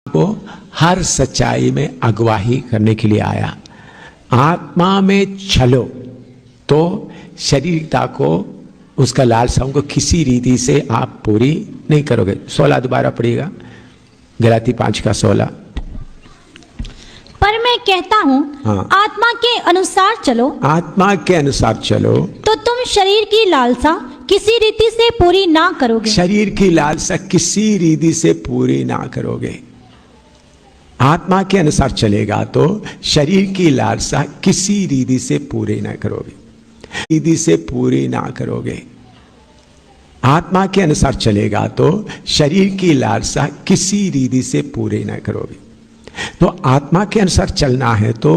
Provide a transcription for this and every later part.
वो हर सच्चाई में अगवाही करने के लिए आया। आत्मा में चलो तो शरीरता को, उसका लालसाओं को किसी रीति से आप पूरी नहीं करोगे। 16 दोबारा पढ़िएगा, गलाती 5:16। पर मैं कहता हूँ हाँ। आत्मा के अनुसार चलो, आत्मा के अनुसार चलो तो तुम शरीर की लालसा किसी रीति से पूरी ना करोगे। शरीर की लालसा किसी रीति से पूरी ना करोगे। आत्मा के अनुसार चलेगा तो शरीर की लालसा किसी रीति से पूरी ना करोगे, रीति से पूरी ना करोगे। आत्मा के अनुसार चलेगा तो शरीर की लालसा किसी रीति से पूरी ना करोगे। तो आत्मा के अनुसार चलना है तो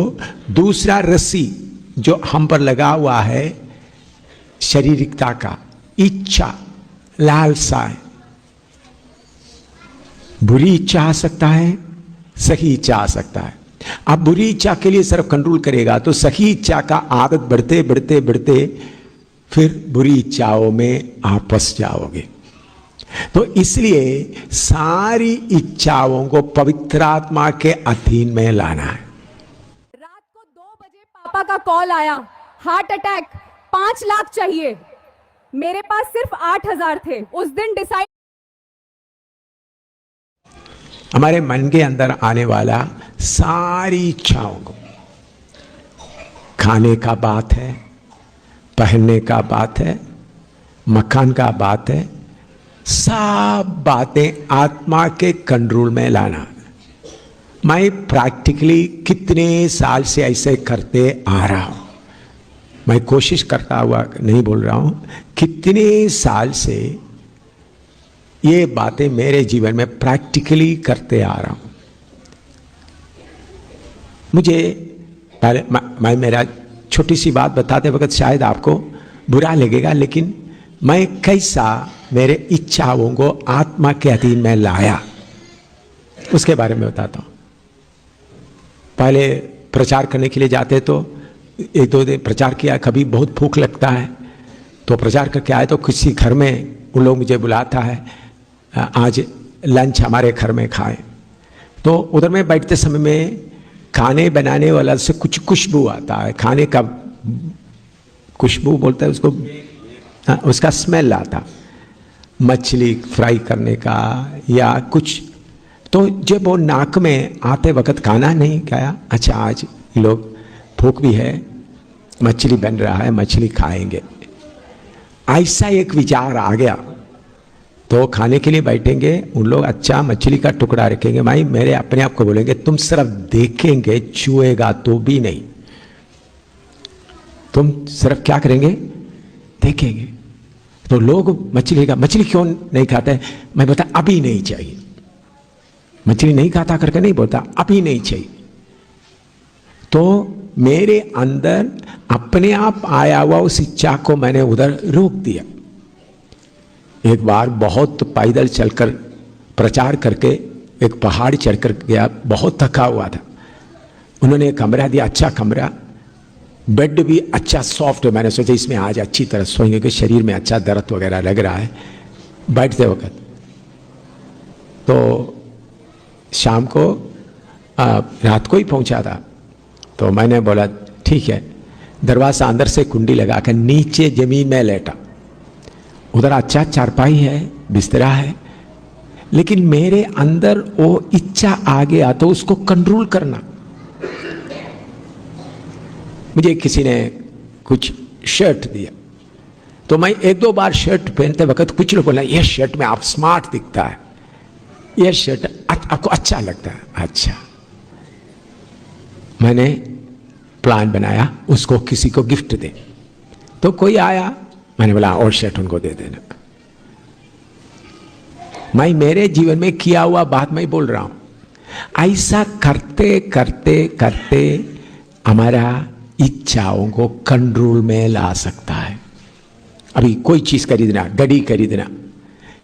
दूसरा रस्सी जो हम पर लगा हुआ है शारीरिकता का, इच्छा, लालसा है। बुरी इच्छा आ सकता है, सही इच्छा आ सकता है। आप बुरी इच्छा के लिए सिर्फ कंट्रोल करेगा तो सही इच्छा का आदत बढ़ते बढ़ते बढ़ते फिर बुरी इच्छाओं में आप फंस जाओगे। तो इसलिए सारी इच्छाओं को पवित्र आत्मा के अधीन में लाना है। रात को 2 बजे पापा का कॉल आया, हार्ट अटैक, 5 लाख चाहिए। मेरे पास सिर्फ 8,000 थे। उस दिन डिसाइड, हमारे मन के अंदर आने वाला सारी इच्छाओं को, खाने का बात है, पहनने का बात है, मकान का बात है, सब बातें आत्मा के कंट्रोल में लाना। मैं प्रैक्टिकली कितने साल से ऐसे करते आ रहा हूं, मैं कोशिश करता हुआ नहीं बोल रहा हूं, कितने साल से ये बातें मेरे जीवन में प्रैक्टिकली करते आ रहा हूं। मुझे पहले मैं मेरा छोटी सी बात बताते वक्त शायद आपको बुरा लगेगा, लेकिन मैं कैसा मेरे इच्छाओं को आत्मा के अधीन में लाया उसके बारे में बताता हूं। पहले प्रचार करने के लिए जाते तो 1-2 दिन प्रचार किया, कभी बहुत भूख लगता है तो प्रचार करके आए तो किसी घर में उन लोग मुझे बुलाता है, आज लंच हमारे घर में खाएं। तो उधर में बैठते समय में खाने बनाने वाला से कुछ खुशबू आता है, खाने का खुशबू बोलता है उसको, उसका स्मेल आता, मछली फ्राई करने का या कुछ। तो जब वो नाक में आते वक्त खाना नहीं खाया, अच्छा आज लोग भूख भी है, मछली बन रहा है, मछली खाएंगे, ऐसा एक विचार आ गया। तो खाने के लिए बैठेंगे उन लोग, अच्छा मछली का टुकड़ा रखेंगे, भाई मेरे अपने आप को बोलेंगे तुम सिर्फ देखेंगे, छुएगा तो भी नहीं, तुम सिर्फ क्या करेंगे, देखेंगे। तो लोग मछली क्यों नहीं खाते, मैं बोलता अभी नहीं चाहिए, मछली नहीं खाता करके नहीं बोलता, अभी नहीं चाहिए। तो मेरे अंदर अपने आप आया हुआ उस इच्छा को मैंने उधर रोक दिया। एक बार बहुत पैदल चलकर प्रचार करके एक पहाड़ चढ़कर गया, बहुत थका हुआ था। उन्होंने एक कमरा दिया, अच्छा कमरा, बेड भी अच्छा सॉफ्ट है। मैंने सोचा इसमें आज अच्छी तरह सोएंगे कि शरीर में अच्छा दर्द वगैरह लग रहा है बैठते वक्त। तो शाम को रात को ही पहुंचा था, तो मैंने बोला ठीक है, दरवाजा अंदर से कुंडी लगा कर नीचे जमीन में लेटा, उधर अच्छा चारपाई है, बिस्तरा है, लेकिन मेरे अंदर वो इच्छा आ गया तो उसको कंट्रोल करना। मुझे किसी ने कुछ शर्ट दिया तो मैं 1-2 बार शर्ट पहनते वक्त कुछ लोग बोला ये शर्ट में आप स्मार्ट दिखता है, ये शर्ट आपको अच्छा लगता है। अच्छा, मैंने प्लान बनाया उसको किसी को गिफ्ट दे। तो कोई आया, मैंने बोला और शर्ट उनको दे देना। मैं मेरे जीवन में किया हुआ बात मैं बोल रहा हूं। ऐसा करते करते करते हमारा इच्छाओं को कंट्रोल में ला सकता है। अभी कोई चीज खरीदना, गाड़ी खरीदना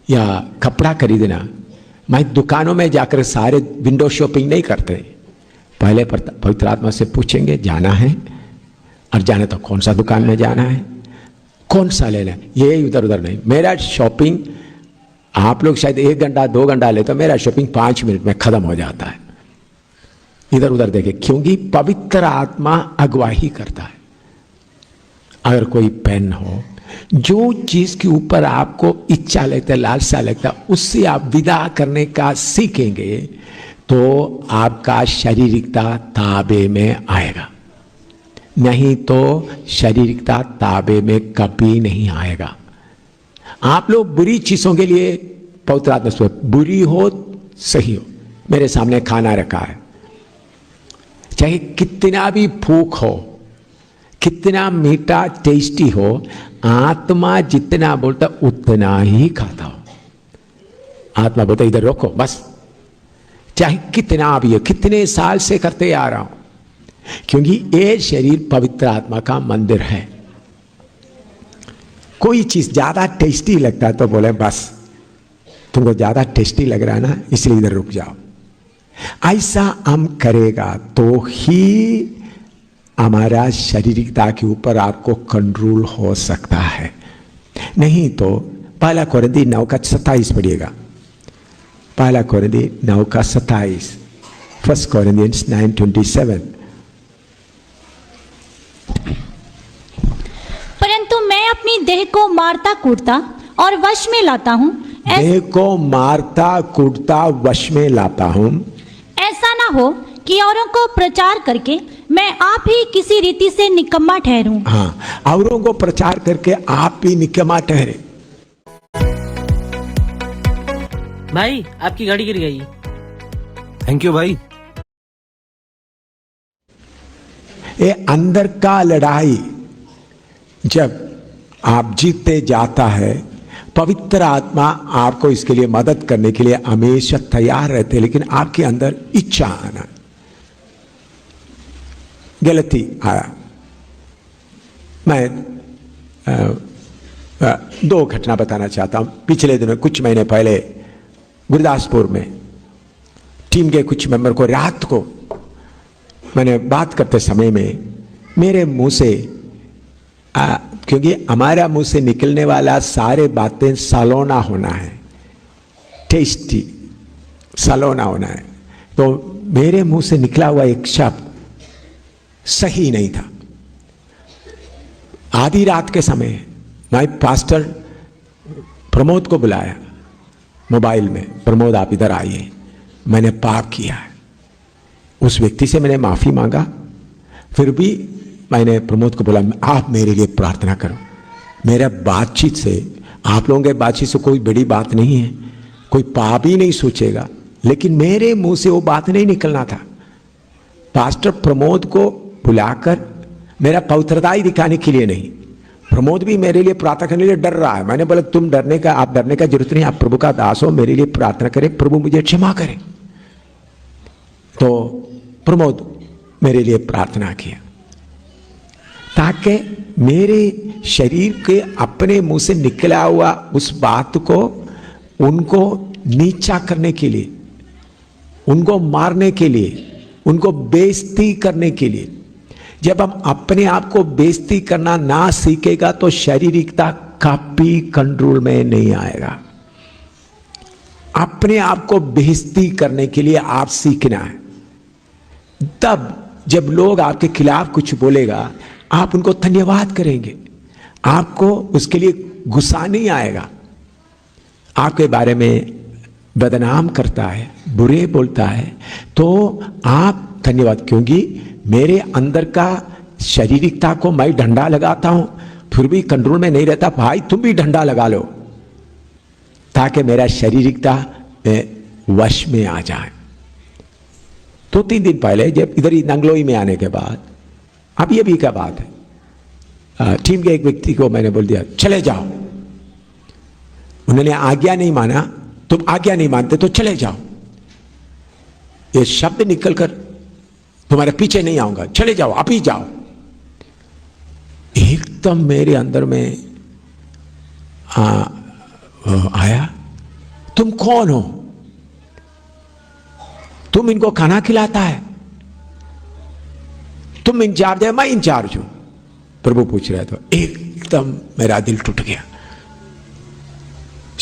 या कपड़ा खरीदना, मैं दुकानों में जाकर सारे विंडो शॉपिंग नहीं करते, पहले पवित्र आत्मा से पूछेंगे जाना है, और जाने तो कौन सा दुकान में जाना है, कौन सा लेना है, ये उधर उधर नहीं। मेरा शॉपिंग आप लोग शायद 1 घंटा 2 घंटा लेते हो, मेरा शॉपिंग 5 मिनट में खत्म हो जाता है। इधर उधर देखे, क्योंकि पवित्र आत्मा अगुवाही करता है। अगर कोई पेन हो, जो चीज के ऊपर आपको इच्छा लगता है, लालसा लगता है, उससे आप विदा करने का सीखेंगे तो आपका शारीरिकता ताबे में आएगा। नहीं तो शारीरिकता ताबे में कभी नहीं आएगा। आप लोग बुरी चीजों के लिए पवित्र आत्मा से, बुरी हो सही हो, मेरे सामने खाना रखा है, चाहे कितना भी फूक हो, कितना मीठा टेस्टी हो, आत्मा जितना बोलता उतना ही खाता हो। आत्मा बोलता इधर रोको बस, चाहे कितना भी हो, कितने साल से करते आ रहा हूं, क्योंकि ये शरीर पवित्र आत्मा का मंदिर है। कोई चीज ज्यादा टेस्टी लगता है तो बोले बस तुमको ज्यादा टेस्टी लग रहा है ना, इसलिए इधर रुक जाओ। ऐसा हम करेगा तो ही हमारा शारीरिकता के ऊपर आपको कंट्रोल हो सकता है। नहीं तो 1 कोरिन्थी 9:27 पढ़िएगा। 1 कोरिन्थी 9:27, 1 Corinthians 9:27। परंतु मैं अपनी देह को मारता कूटता और वश में लाता हूँ। देह को मारता कूटता वश में लाता हूँ, ऐसा ना हो कि औरों को प्रचार करके मैं आप ही किसी रीति से निकम्मा ठहरूं। हाँ, औरों को प्रचार करके आप ही निकम्मा ठहरे। भाई आपकी गाड़ी गिर गई। थैंक यू भाई। ये अंदर का लड़ाई जब आप जीतते जाता है, पवित्र आत्मा आपको इसके लिए मदद करने के लिए हमेशा तैयार रहते हैं, लेकिन आपके अंदर इच्छा आना। गलती आया। मैं 2 घटना बताना चाहता हूं। पिछले दिनों कुछ महीने पहले गुरदासपुर में टीम के कुछ मेंबर को रात को मैंने बात करते समय में मेरे मुंह से क्योंकि हमारा मुंह से निकलने वाला सारे बातें सलोना होना है, टेस्टी सलोना होना है, तो मेरे मुंह से निकला हुआ एक शब्द सही नहीं था। आधी रात के समय मैं पास्टर प्रमोद को बुलाया मोबाइल में, प्रमोद आप इधर आइए, मैंने पाप किया है। उस व्यक्ति से मैंने माफी मांगा, फिर भी मैंने प्रमोद को बोला आप मेरे लिए प्रार्थना करो। मेरा बातचीत से, आप लोगों के बातचीत से कोई बड़ी बात नहीं है, कोई पाप ही नहीं सोचेगा, लेकिन मेरे मुंह से वो बात नहीं निकलना था। पास्टर प्रमोद को बुलाकर मेरा पवित्रताई दिखाने के लिए नहीं, प्रमोद भी मेरे लिए प्रार्थना करने के लिए डर रहा है। मैंने बोला तुम आप डरने का जरूरत नहीं, आप प्रभु का दास हो, मेरे लिए प्रार्थना करें, प्रभु मुझे क्षमा करें। तो प्रमोद मेरे लिए प्रार्थना किया ताकि मेरे शरीर के अपने मुंह से निकला हुआ उस बात को उनको नीचा करने के लिए, उनको मारने के लिए, उनको बेइज्जती करने के लिए। जब हम अपने आप को बेइज्जती करना ना सीखेगा तो शारीरिकता कभी कंट्रोल में नहीं आएगा। अपने आप को बेइज्जती करने के लिए आप सीखना है। तब जब लोग आपके खिलाफ कुछ बोलेगा आप उनको धन्यवाद करेंगे, आपको उसके लिए गुस्सा नहीं आएगा। आपके बारे में बदनाम करता है, बुरे बोलता है, तो आप धन्यवाद, क्योंकि मेरे अंदर का शारीरिकता को मैं डंडा लगाता हूं, फिर भी कंट्रोल में नहीं रहता। भाई तुम भी डंडा लगा लो ताकि मेरा शारीरिकता वश में आ जाए। 2-3 दिन पहले जब इधर ही नंगलोई में आने के बाद, अब ये भी क्या बात है, टीम के एक व्यक्ति को मैंने बोल दिया चले जाओ। उन्होंने आज्ञा नहीं माना, तुम आज्ञा नहीं मानते तो चले जाओ। ये शब्द निकलकर तुम्हारे पीछे नहीं आऊंगा, चले जाओ, आप ही जाओ। एकदम मेरे अंदर में आया, तुम कौन हो? तुम इनको खाना खिलाता है, तुम इंचार्ज है, मैं इंचार्ज हूं। प्रभु पूछ रहा था, एकदम मेरा दिल टूट गया।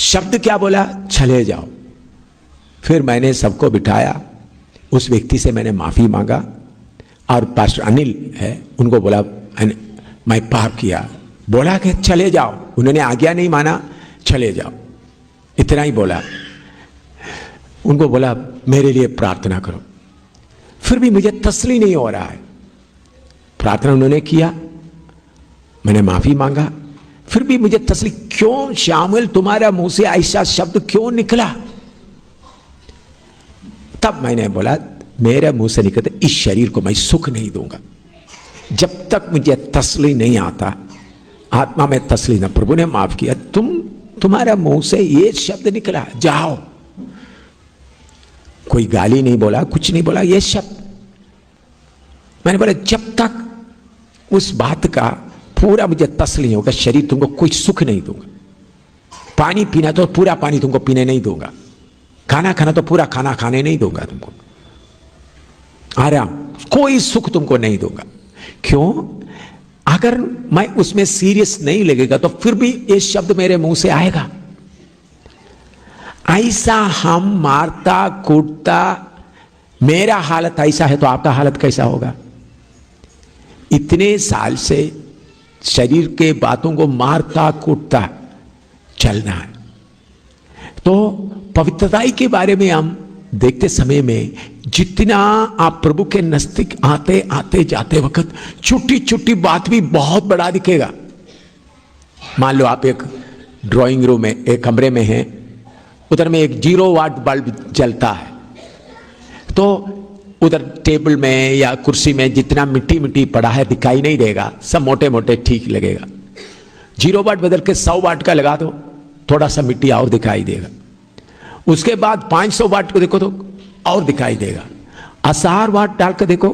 शब्द क्या बोला? चले जाओ। फिर मैंने सबको बिठाया, उस व्यक्ति से मैंने माफी मांगा और पास्टर अनिल है उनको बोला मैं पाप किया, बोला कि चले जाओ। उन्होंने आज्ञा नहीं माना, चले जाओ, इतना ही बोला। उनको बोला मेरे लिए प्रार्थना करो। फिर भी मुझे तसल्ली नहीं हो रहा है। प्रार्थना उन्होंने किया, मैंने माफी मांगा, फिर भी मुझे तसल्ली, क्यों शामुएल तुम्हारा मुंह से ऐसा शब्द क्यों निकला? तब मैंने बोला मेरे मुंह से निकलते इस शरीर को मैं सुख नहीं दूंगा जब तक मुझे तसल्ली नहीं आता। आत्मा में तसल्ली ना। प्रभु ने माफ किया, तुम्हारा मुंह से ये शब्द निकला, जाओ। कोई गाली नहीं बोला, कुछ नहीं बोला, ये शब्द। मैंने बोला जब तक उस बात का पूरा मुझे तसल्ली होगा, शरीर तुमको कोई सुख नहीं दूंगा। पानी पीना तो पूरा पानी तुमको पीने नहीं दूंगा, खाना खाना तो पूरा खाना खाने नहीं दूंगा तुमको, आराम, कोई सुख तुमको नहीं दूंगा। क्यों? अगर मैं उसमें सीरियस नहीं लगेगा तो फिर भी ये शब्द मेरे मुंह से आएगा। ऐसा हम मारता कूटता, मेरा हालत ऐसा है तो आपका हालत कैसा होगा? इतने साल से शरीर के बातों को मारता कूटता चलना है। तो पवित्रताई के बारे में हम देखते समय में जितना आप प्रभु के नजदीक आते आते जाते वक्त छोटी छोटी बात भी बहुत बड़ा दिखेगा। मान लो आप एक ड्राइंग रूम में, एक कमरे में हैं, उधर में एक 0 वाट बल्ब जलता है, तो उधर टेबल में या कुर्सी में जितना मिट्टी मिट्टी पड़ा है दिखाई नहीं देगा, सब मोटे मोटे ठीक लगेगा। 0 वाट बदल के 100 वाट का लगा दो, थोड़ा सा मिट्टी और दिखाई देगा। उसके बाद 500 वाट को देखो तो और दिखाई देगा। 1000 वाट डाल कर देखो